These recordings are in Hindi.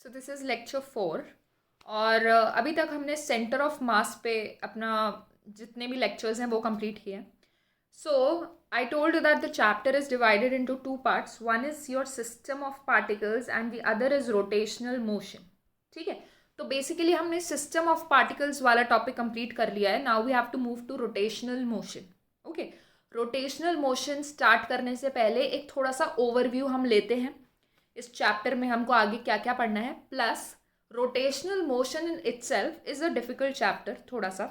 सो दिस इज़ लेक्चर 4 और अभी तक हमने सेंटर ऑफ मास पे अपना जितने भी लेक्चर्स हैं वो कंप्लीट किए हैं. So I told you that the chapter is divided into two parts. One is your system of particles and the other is rotational motion. ठीक है, तो बेसिकली हमने सिस्टम ऑफ पार्टिकल्स वाला टॉपिक कंप्लीट कर लिया है. Now we have to move to rotational motion. Okay, rotational motion start करने से पहले एक थोड़ा सा ओवरव्यू हम लेते हैं इस चैप्टर में हमको आगे क्या क्या पढ़ना है. Plus rotational motion in itself is a difficult chapter थोड़ा सा,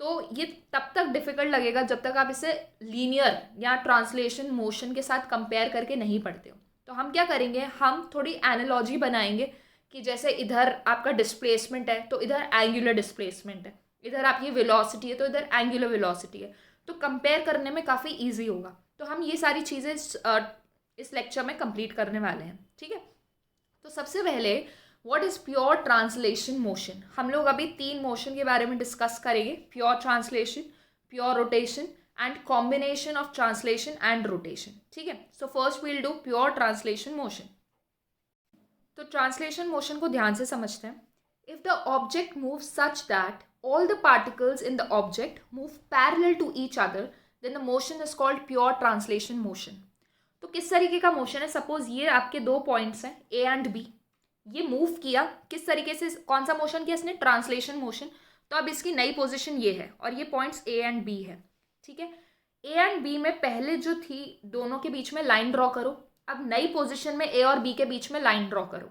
तो ये तब तक डिफ़िकल्ट लगेगा जब तक आप इसे लीनियर या ट्रांसलेशन मोशन के साथ कंपेयर करके नहीं पढ़ते हो. तो हम क्या करेंगे, हम थोड़ी एनालॉजी बनाएंगे कि जैसे इधर आपका डिस्प्लेसमेंट है तो इधर एंगुलर डिस्प्लेसमेंट है, इधर आपकी वेलोसिटी है तो इधर एंगुलर वेलोसिटी है, तो कंपेयर करने में काफ़ी ईजी होगा. तो हम ये सारी चीज़ें इस लेक्चर में कंप्लीट करने वाले हैं. ठीक है, तो सबसे पहले what is pure translation motion. हम लोग अभी 3 मोशन के बारे में डिस्कस करेंगे: pure translation, pure rotation and combination of translation and rotation. ठीक है, so first we'll do pure translation motion. तो ट्रांसलेशन मोशन को ध्यान से समझते हैं. If the object move such that all the particles in the object move parallel to each other, then the motion is called pure translation motion. तो किस तरीके का मोशन है, सपोज ये आपके 2 पॉइंट्स हैं ए एंड बी, ये मूव किया किस तरीके से, कौन सा मोशन किया इसने, ट्रांसलेशन मोशन. तो अब इसकी नई पोजीशन ये है और ये पॉइंट्स ए एंड बी है. ठीक है, ए एंड बी में पहले जो थी दोनों के बीच में लाइन ड्रॉ करो. अब नई पोजीशन में ए और बी के बीच में लाइन ड्रॉ करो.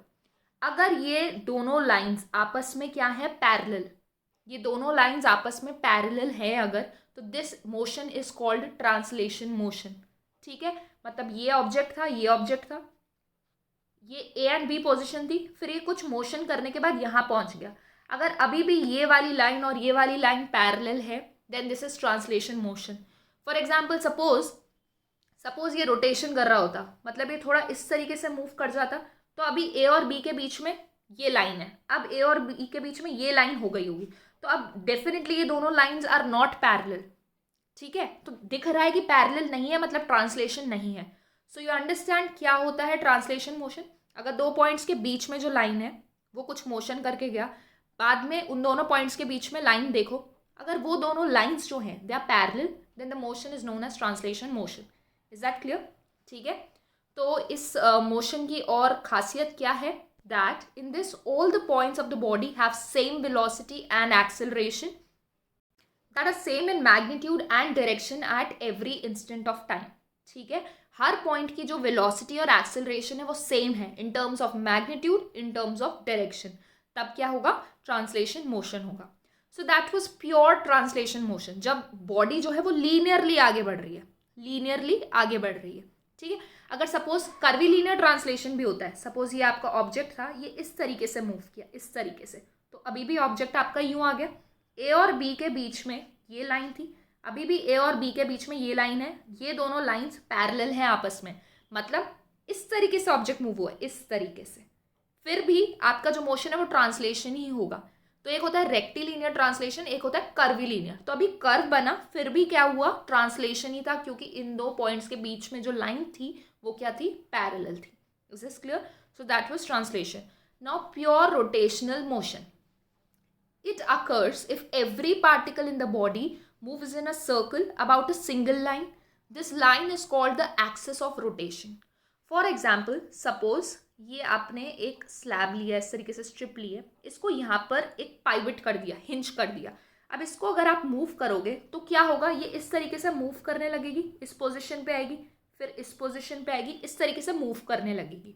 अगर ये दोनों लाइंस आपस में क्या है, पैरेलल, ये दोनों लाइंस आपस में पैरेलल है अगर, तो this motion is called translation motion. ठीक है, मतलब ये ऑब्जेक्ट था, ये ऑब्जेक्ट था, ये ए एंड बी पोजीशन थी, फिर ये कुछ मोशन करने के बाद यहाँ पहुँच गया. अगर अभी भी ये वाली लाइन और ये वाली लाइन पैरेलल है, then this is translation motion. For example suppose ये रोटेशन कर रहा होता, मतलब ये थोड़ा इस तरीके से मूव कर जाता, तो अभी ए और बी के बीच में ये लाइन है, अब ए और बी के बीच में ये लाइन हो गई होगी, तो अब डेफिनेटली ये दोनों लाइंस आर नॉट पैरेलल. ठीक है, तो दिख रहा है कि पैरेलल नहीं है, मतलब ट्रांसलेशन नहीं है. सो यू अंडरस्टैंड क्या होता है ट्रांसलेशन मोशन. अगर 2 पॉइंट्स के बीच में जो लाइन है वो कुछ मोशन करके गया, बाद में उन दोनों पॉइंट्स के बीच में लाइन देखो, अगर वो दोनों लाइंस जो हैं they are parallel, then the motion is known as translation motion. Is that clear. ठीक है, तो इस मोशन की और खासियत क्या है, that in this all the points of the body have same velocity and acceleration that are same in magnitude and direction at every instant of time. ठीक है, हर पॉइंट की जो वेलोसिटी और एक्सेलरेशन है वो सेम है in terms of magnitude, in terms of direction. तब क्या होगा, ट्रांसलेशन मोशन होगा. So that was pure translation motion, जब बॉडी जो है वो लीनियरली आगे बढ़ रही है, लीनियरली आगे बढ़ रही है. ठीक है, अगर सपोज कर्वीलीनियर ट्रांसलेशन भी होता है, सपोज ये आपका ऑब्जेक्ट था, ये इस तरीके से मूव किया, इस तरीके से, तो अभी भी ऑब्जेक्ट आपका यूं आ गया, ए और बी के बीच में ये लाइन थी, अभी भी ए और बी के बीच में ये लाइन है, ये दोनों लाइंस पैरेलल हैं आपस में, मतलब इस तरीके से ऑब्जेक्ट मूव हुआ है, इस तरीके से, फिर भी आपका जो मोशन है वो ट्रांसलेशन ही होगा. तो एक होता है रेक्टिलीनियर ट्रांसलेशन, एक होता है कर्वीलीनियर. तो अभी कर्व बना, फिर भी क्या हुआ, ट्रांसलेशन ही था, क्योंकि इन 2 पॉइंट्स के बीच में जो लाइन थी वो क्या थी, पैरेलल थी. Is this clear. So that was translation. Now pure rotational motion. It occurs if every particle in the body moves in a circle about a single line. This line is called the axis of rotation. For example, suppose ये आपने एक स्लैब लिया, इस तरीके से स्ट्रिप ली है, इसको यहाँ पर एक पाइवट कर दिया, हिंज कर दिया. अब इसको अगर आप मूव करोगे तो क्या होगा, ये इस तरीके से मूव करने लगेगी, इस पोजीशन पे आएगी, फिर इस पोजीशन पे आएगी, इस तरीके से मूव करने लगेगी.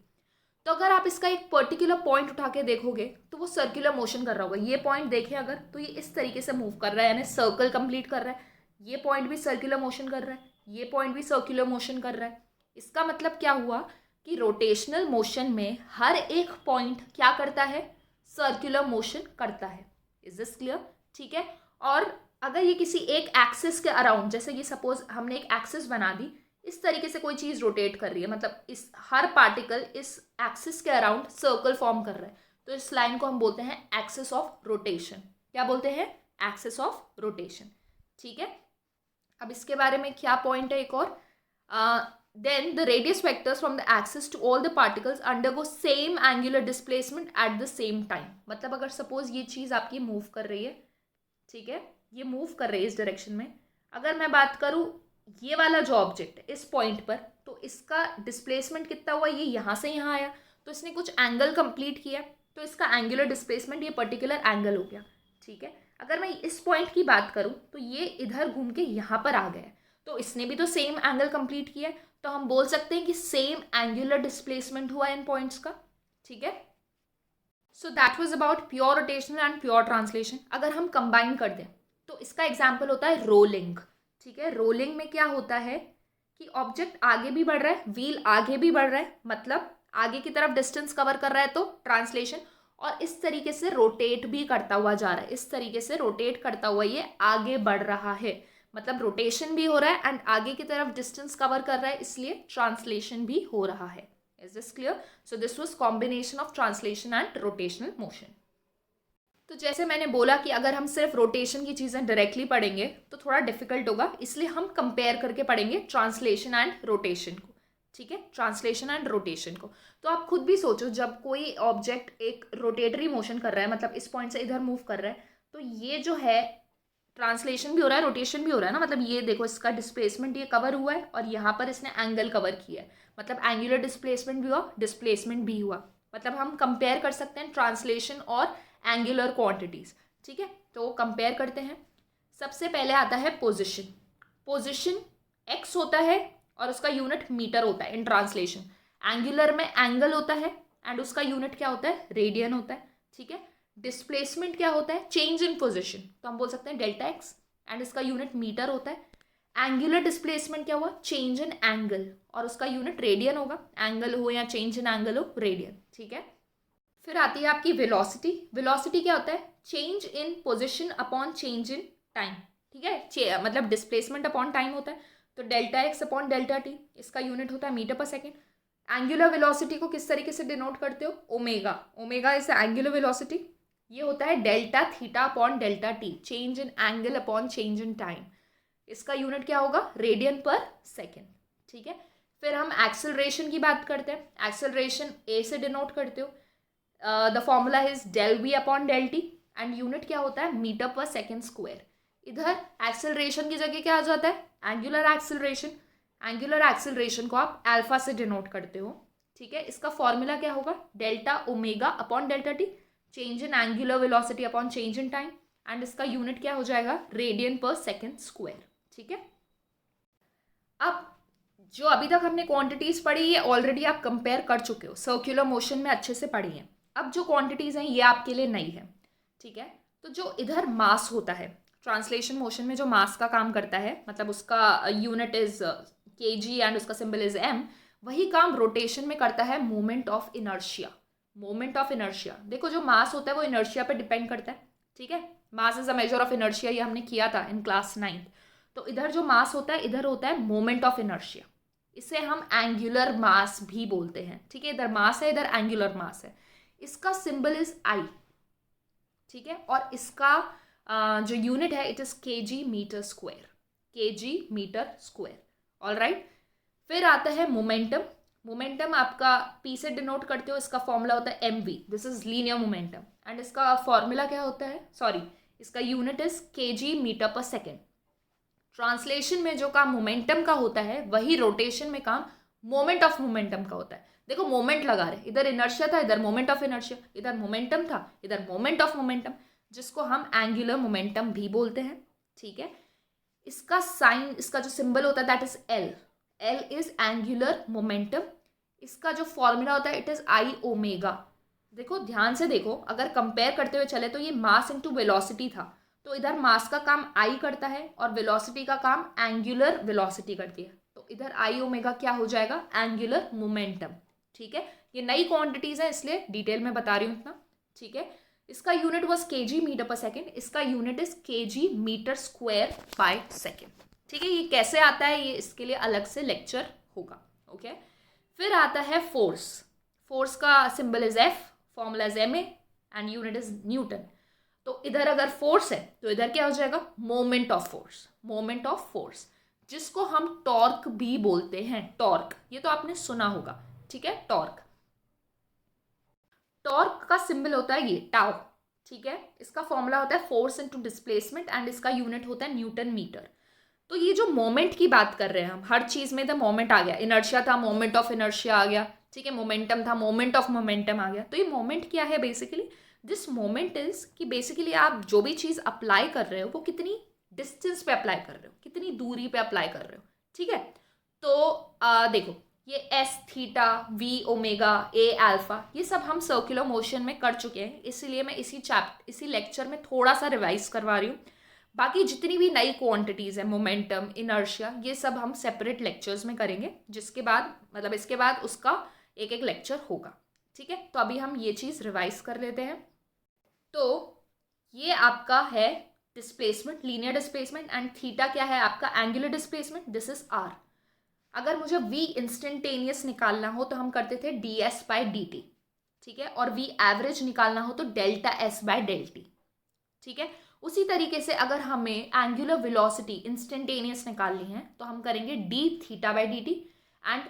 तो अगर आप इसका एक पर्टिकुलर पॉइंट उठा के देखोगे तो वो सर्कुलर मोशन कर रहा होगा. ये पॉइंट देखें अगर, तो ये इस तरीके से मूव कर रहा है, यानी सर्कल कंप्लीट कर रहा है. ये पॉइंट भी सर्कुलर मोशन कर रहा है, ये पॉइंट भी सर्कुलर मोशन कर रहा है. इसका मतलब क्या हुआ कि रोटेशनल मोशन में हर एक पॉइंट क्या करता है, सर्कुलर मोशन करता है. Is this clear. ठीक है, और अगर ये किसी एक एक्सिस के अराउंड, जैसे ये सपोज हमने एक एक्सिस बना दी, इस तरीके से कोई चीज़ रोटेट कर रही है, मतलब इस हर पार्टिकल इस एक्सिस के अराउंड सर्कल फॉर्म कर रहा है, तो इस लाइन को हम बोलते हैं एक्सिस ऑफ रोटेशन. क्या बोलते हैं, एक्सिस ऑफ रोटेशन. ठीक है, अब इसके बारे में क्या पॉइंट है, एक और then the radius vectors from the axis to all the particles undergo same angular displacement at the same time. मतलब अगर सपोज ये चीज़ आपकी मूव कर रही है, ठीक है, ये मूव कर रही है इस डायरेक्शन में, अगर मैं बात करूँ ये वाला जो ऑब्जेक्ट है इस पॉइंट पर, तो इसका डिस्प्लेसमेंट कितना हुआ, ये यहाँ से यहाँ आया, तो इसने कुछ एंगल कंप्लीट किया, तो इसका एंगुलर डिस्प्लेसमेंट ये पर्टिकुलर एंगल हो गया, ठीक है. अगर मैं इस पॉइंट की बात करूँ तो ये इधर घूम के यहाँ पर आ गया, तो इसने भी तो सेम एंगल कंप्लीट किया है, तो हम बोल सकते हैं कि सेम एंगुलर डिस्प्लेसमेंट हुआ इन पॉइंट्स का, ठीक है. So that was about pure rotational and pure translation. अगर हम कंबाइन कर दें तो इसका एग्जाम्पल होता है रोलिंग, ठीक है. रोलिंग में क्या होता है कि ऑब्जेक्ट आगे भी बढ़ रहा है, व्हील आगे भी बढ़ रहा है, मतलब आगे की तरफ डिस्टेंस कवर कर रहा है, तो ट्रांसलेशन, और इस तरीके से रोटेट भी करता हुआ जा रहा है, इस तरीके से रोटेट करता हुआ ये आगे बढ़ रहा है, मतलब रोटेशन भी हो रहा है एंड आगे की तरफ डिस्टेंस कवर कर रहा है, इसलिए ट्रांसलेशन भी हो रहा है. Is this clear? So this was combination of translation and rotational motion. तो जैसे मैंने बोला कि अगर हम सिर्फ रोटेशन की चीज़ें डायरेक्टली पढ़ेंगे तो थोड़ा डिफिकल्ट होगा, इसलिए हम कंपेयर करके पढ़ेंगे ट्रांसलेशन एंड रोटेशन को, ठीक है, ट्रांसलेशन एंड रोटेशन को. तो आप खुद भी सोचो, जब कोई ऑब्जेक्ट एक रोटेटरी मोशन कर रहा है, मतलब इस पॉइंट से इधर मूव कर रहा है, तो ये जो है ट्रांसलेशन भी हो रहा है, रोटेशन भी हो रहा है ना, मतलब ये देखो इसका डिस्प्लेसमेंट ये कवर हुआ है और यहाँ पर इसने एंगल कवर किया है, मतलब एंगुलर डिस्प्लेसमेंट भी हुआ, डिस्प्लेसमेंट भी हुआ, मतलब हम कंपेयर कर सकते हैं ट्रांसलेशन और एंगुलर क्वांटिटीज, ठीक है. तो कंपेयर करते हैं. सबसे पहले आता है पोजिशन. पोजिशन एक्स होता है और उसका यूनिट मीटर होता है इन ट्रांसलेशन. एंगुलर में एंगल होता है एंड उसका यूनिट क्या होता है, रेडियन होता है, ठीक है. डिस्प्लेसमेंट क्या होता है, चेंज इन पोजिशन, तो हम बोल सकते हैं डेल्टा एक्स एंड इसका यूनिट मीटर होता है. एंगुलर डिस्प्लेसमेंट क्या हुआ, चेंज इन एंगल, और उसका यूनिट रेडियन होगा, एंगल हो या चेंज इन एंगल हो, रेडियन, ठीक है. फिर आती है आपकी वेलोसिटी. वेलोसिटी क्या होता है, change in position upon change in time, ठीक है, मतलब डिस्प्लेसमेंट अपॉन टाइम होता है, तो delta x upon delta T, इसका यूनिट होता है metre per second. Angular velocity को किस तरीके से डिनोट करते हो, omega. Omega is angular velocity. ये होता है delta theta upon delta T, change in angle upon change in time. इसका यूनिट क्या होगा, रेडियन पर सेकेंड, ठीक है. फिर हम एक्सेलरेशन की बात करते हैं. एक्सेलरेशन ए से डिनोट करते हो. The formula is del V upon del T and unit क्या होता है, मीटर पर सेकेंड स्क्वायर. इधर एक्सेलरेशन की जगह क्या आ जाता है, एंगुलर एक्सेलरेशन. एंगुलर एक्सेलरेशन को आप अल्फा से डिनोट करते हो, ठीक है. इसका फॉर्मूला क्या होगा, delta omega upon delta T, change in angular velocity upon change in time, and इसका यूनिट क्या हो जाएगा, रेडियन पर सेकेंड स्क्वायर, ठीक है. अब जो अभी तक हमने क्वांटिटीज पढ़ी ये ऑलरेडी आप कंपेयर कर चुके हो, सर्कुलर मोशन में अच्छे से पढ़ी हैं. अब जो क्वांटिटीज हैं ये आपके लिए नई है, ठीक है. तो जो इधर मास होता है ट्रांसलेशन मोशन में, जो मास का काम करता है, मतलब उसका यूनिट इज केजी एंड उसका सिंबल इज एम, वही काम रोटेशन में करता है moment of inertia. Moment of inertia, देखो जो मास होता है वो इनर्शिया पे डिपेंड करता है, ठीक है. Mass is a measure of inertia, ये हमने किया था इन क्लास 9th. तो इधर जो मास होता है, इधर होता है मोमेंट ऑफ इनर्शिया. इसे हम एंगुलर मास भी बोलते हैं, ठीक है. इधर मास है, इधर एंगुलर मास है. इसका सिंबल इज आई, ठीक है. और इसका जो यूनिट है it is KG metre square, KG metre square. All right. फिर आता है मोमेंटम. मोमेंटम आपका पी से डिनोट करते हो, इसका फॉर्मूला होता है M V, this is linear momentum, and इसका फॉर्मूला क्या होता है, सॉरी, इसका unit is KG metre per second. Translation में जो काम मोमेंटम का होता है वही रोटेशन में काम मोमेंट ऑफ मोमेंटम का होता है. देखो मोमेंट लगा रहे, इधर इनर्शिया था, इधर मोमेंट ऑफ इनर्शिया, इधर मोमेंटम था, इधर मोमेंट ऑफ मोमेंटम, जिसको हम एंगुलर मोमेंटम भी बोलते हैं, ठीक है. इसका साइन, इसका जो सिंबल होता है that is L. L is angular momentum. इसका जो फॉर्मूला होता है इट इज आई ओमेगा. देखो ध्यान से देखो, अगर कंपेयर करते हुए चले तो ये मास इनटू वेलोसिटी था, तो इधर मास का काम आई करता है और वेलोसिटी का काम एंगुलर वेलोसिटी करती है, तो इधर आई ओमेगा क्या हो जाएगा, एंगुलर मोमेंटम, ठीक है. ये नई क्वांटिटीज है इसलिए डिटेल में बता रही हूँ इतना, ठीक है. इसका unit was KG metre per second, इसका unit is KG metre square by second, ठीक है. ये कैसे आता है ये इसके लिए अलग से लेक्चर होगा, ओके. फिर आता है फोर्स. फोर्स का symbol is F, formula is M A and unit is newton. तो इधर अगर फोर्स है तो इधर क्या हो जाएगा, moment of force, moment of force, जिसको हम टॉर्क भी बोलते हैं। टॉर्क, ये तो आपने सुना होगा, ठीक है। टॉर्क, टॉर्क का सिंबल होता है ये टाउ, ठीक है। इसका फॉर्मूला होता है फोर्स इनटू डिस्प्लेसमेंट एंड इसका यूनिट होता है न्यूटन मीटर। तो ये जो मोमेंट की बात कर रहे हैं हम, हर चीज में द मोमेंट आ गया, इनर्शिया था मोमेंट ऑफ इनर्शिया आ गया, ठीक है। मोमेंटम था मोमेंट ऑफ मोमेंटम आ गया। तो ये मोमेंट क्या है बेसिकली, दिस मोमेंट इज कि बेसिकली आप जो भी चीज अप्लाई कर रहे हो वो कितनी डिस्टेंस पे अप्लाई कर रहे हो, कितनी दूरी पे अप्लाई कर रहे हो, ठीक है। तो देखो ये S theta V omega A alpha ये सब हम सर्कुलर मोशन में कर चुके हैं, इसलिए मैं इसी लेक्चर में थोड़ा सा रिवाइज करवा रही हूँ। बाकी जितनी भी नई क्वांटिटीज़ है, मोमेंटम, इनर्शिया, ये सब हम सेपरेट लेक्चर्स में करेंगे, जिसके बाद मतलब इसके बाद उसका एक एक लेक्चर होगा, ठीक है। तो अभी हम ये चीज़ रिवाइज कर लेते हैं। तो ये आपका है displacement, linear displacement, and theta क्या है आपका angular displacement, this is R. अगर मुझे v इंस्टेंटेनियस निकालना हो तो हम करते थे ds बाय dt, ठीक है। और v एवरेज निकालना हो तो delta s by del T, ठीक है। उसी तरीके से अगर हमें एंगुलर वेलोसिटी इंस्टेंटेनियस निकालनी है तो हम करेंगे d theta by dt, and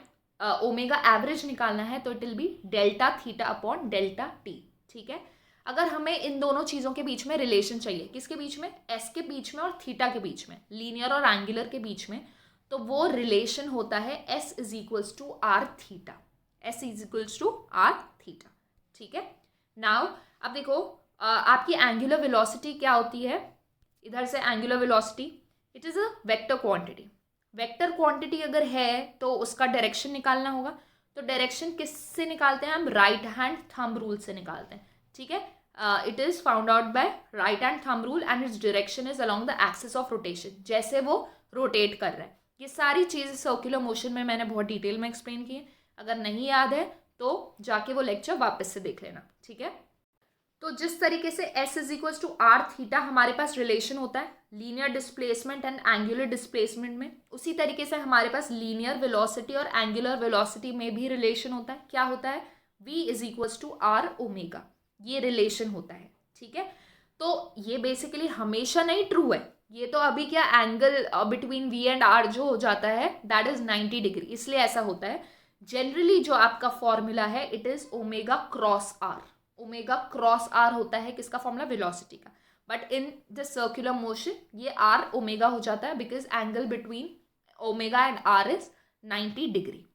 omega average निकालना है तो it will be delta theta upon delta T, ठीक है। अगर हमें इन दोनों चीज़ों के बीच में रिलेशन चाहिए, किसके बीच में, s के बीच में और थीटा के बीच में, लीनियर और एंगुलर के बीच में, तो वो रिलेशन होता है s is equals to R theta, s is equals to R theta, ठीक है। नाउ अब देखो आपकी एंगुलर वेलोसिटी क्या होती है, इधर से angular velocity it is a vector quantity. Vector quantity अगर है तो उसका डायरेक्शन निकालना होगा, तो डायरेक्शन किससे निकालते हैं हम, राइट हैंड थंब रूल से निकालते हैं, ठीक है। It is found out by right hand thumb rule and its direction is along the axis of rotation, जैसे वो रोटेट कर रहा है। ये सारी चीज़ सर्कुलर मोशन में मैंने बहुत डिटेल में एक्सप्लेन की है, अगर नहीं याद है तो जाके वो लेक्चर वापस से देख लेना, ठीक है। तो जिस तरीके से s is equal to R theta हमारे पास रिलेशन होता है linear displacement and angular displacement में, उसी तरीके से हमारे पास लीनियर वेलोसिटी और एंगुलर वेलोसिटी में भी रिलेशन होता है। क्या होता है, v is equal to R omega, ये रिलेशन होता है, ठीक है। तो ये बेसिकली हमेशा नहीं ट्रू है, ये तो अभी क्या angle between v and r जो हो जाता है दैट इज 90 डिग्री, इसलिए ऐसा होता है। जनरली जो आपका फॉर्मूला है it is omega cross R, omega cross R होता है किसका फॉर्मूला, वेलोसिटी का। But in the circular motion ये आर ओमेगा हो जाता है because angle between omega and R is 90 degree,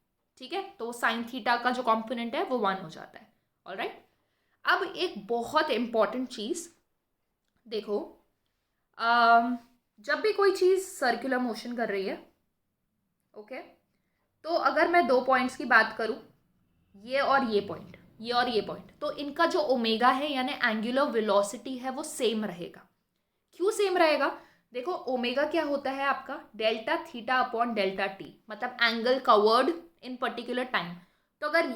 ठीक है। तो साइन थीटा का जो कॉम्पोनेंट है वो 1 हो जाता है, ऑलराइट। अब एक बहुत इंपॉर्टेंट चीज देखो, जब भी कोई चीज सर्कुलर मोशन कर रही है, ओके, तो अगर मैं दो पॉइंट्स की बात करूं, ये और ये पॉइंट, ये और ये पॉइंट, तो इनका जो ओमेगा है यानी एंगुलर वेलोसिटी है वो सेम रहेगा। क्यों सेम रहेगा, देखो ओमेगा क्या होता है आपका delta theta upon delta t, मतलब angle covered in particular time. तो अगर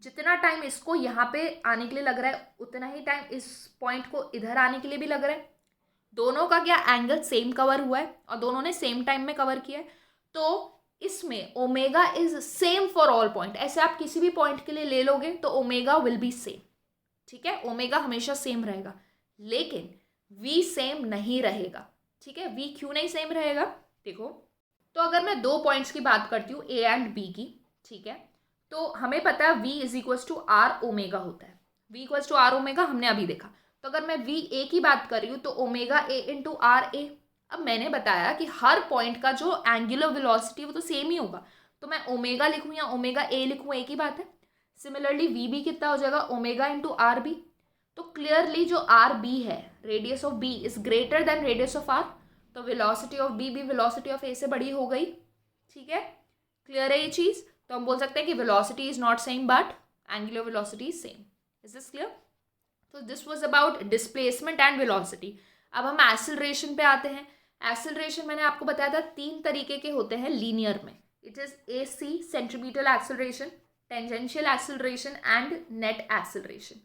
जितना टाइम इसको यहाँ पे आने के लिए लग रहा है उतना ही टाइम इस पॉइंट को इधर आने के लिए भी लग रहा है, दोनों का क्या एंगल सेम कवर हुआ है और दोनों ने सेम टाइम में कवर किया है, तो इसमें omega is same for all point. ऐसे आप किसी भी पॉइंट के लिए ले लोगे तो ओमेगा विल बी सेम, ठीक है, ओमेगा हमेशा सेम रहेगा। लेकिन v सेम नहीं रहेगा, ठीक है। v क्यों नहीं सेम रहेगा, देखो, तो अगर मैं दो पॉइंट्स की बात करती हूँ a एंड b की, ठीक है, तो हमें पता है v is equal to R omega होता है, v equal to R omega हमने अभी देखा। तो अगर मैं v a की बात कर रही हूँ तो omega a into R A. अब मैंने बताया कि हर पॉइंट का जो एंगुलर वेलोसिटी वो तो सेम ही होगा, तो मैं ओमेगा लिखूँ या ओमेगा ए लिखूँ एक ही बात है। सिमिलरली वी बी कितना हो जाएगा, ओमेगा इंटू आर बी। तो क्लियरली जो आर बी है, radius of B is greater than radius of R, तो वेलोसिटी ऑफ बी भी वेलोसिटी ऑफ ए से बड़ी हो गई, ठीक है। क्लियर है ये चीज़, तो हम बोल सकते हैं कि velocity is not same but angular velocity is same. Is this clear? तो this was about displacement and velocity. अब हम एक्सेलरेशन पे आते हैं। एक्सेलरेशन मैंने आपको बताया था 3 तरीके के होते हैं लीनियर में, it is AC centripetal acceleration, tangential acceleration and net acceleration.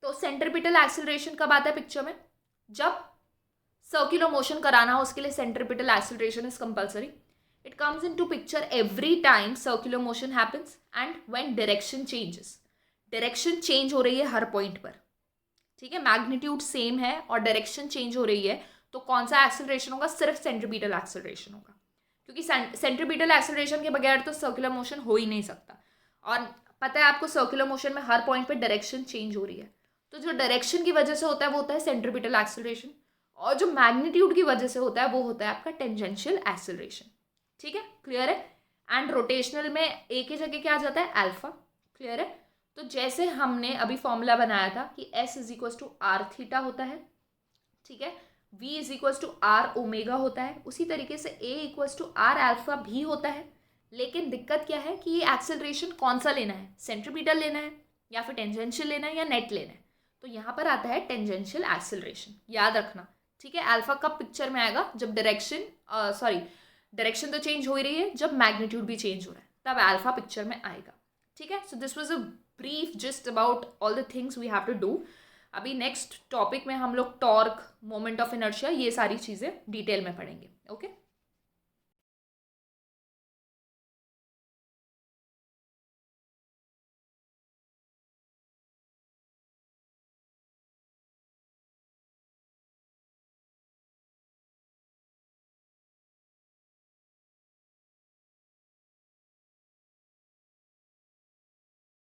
तो सेंट्रीपिटल एक्सेलरेशन कब आता है पिक्चर में, जब सर्कुलर मोशन कराना हो उसके लिए centripetal acceleration is compulsory. It comes into picture every time circular motion happens and when direction changes, direction change हो रही है हर पॉइंट पर, ठीक है, मैग्नीट्यूड सेम है और डायरेक्शन चेंज हो रही है, तो कौन सा एक्सेलरेशन होगा, सिर्फ सेंट्रीपिटल एक्सेलरेशन होगा। क्योंकि सेंट्रीपिटल एक्सेलरेशन के बगैर तो सर्कुलर मोशन हो ही नहीं सकता। और पता है आपको सर्कुलर मोशन में हर पॉइंट पे डायरेक्शन चेंज हो रही है, तो जो डायरेक्शन की वजह से होता है वो होता है सेंट्रीपिटल एक्सेलरेशन, और जो मैग्नीट्यूड की वजह से होता है वो होता है आपका टेंजेंशियल एक्सेलरेशन। ठीक है, क्लियर है। एंड रोटेशनल में एक ही जगह क्या आ जाता है, अल्फा। क्लियर है। तो जैसे हमने अभी फॉर्मूला बनाया था कि S is equal to R theta होता है, ठीक है, V is equal to R omega होता है, उसी तरीके से A equal to R alpha भी होता है। लेकिन दिक्कत क्या है कि ये एक्सेलरेशन कौन सा लेना है, सेंट्रीपिटल लेना है या फिर टेंजेंशियल लेना है या नेट लेना है। तो यहाँ पर आता है टेंजेंशियल एक्सेलरेशन, याद रखना। ठीक है, अल्फा कब पिक्चर में आएगा, जब डायरेक्शन तो चेंज हो ही रही है, जब मैग्नीट्यूड भी चेंज हो रहा है तब अल्फा पिक्चर में आएगा। ठीक है, so this was a brief just about all the things we have to do. अभी नेक्स्ट टॉपिक में हम लोग टॉर्क, मोमेंट ऑफ इनर्शिया, ये सारी चीज़ें डिटेल में पढ़ेंगे। ओके।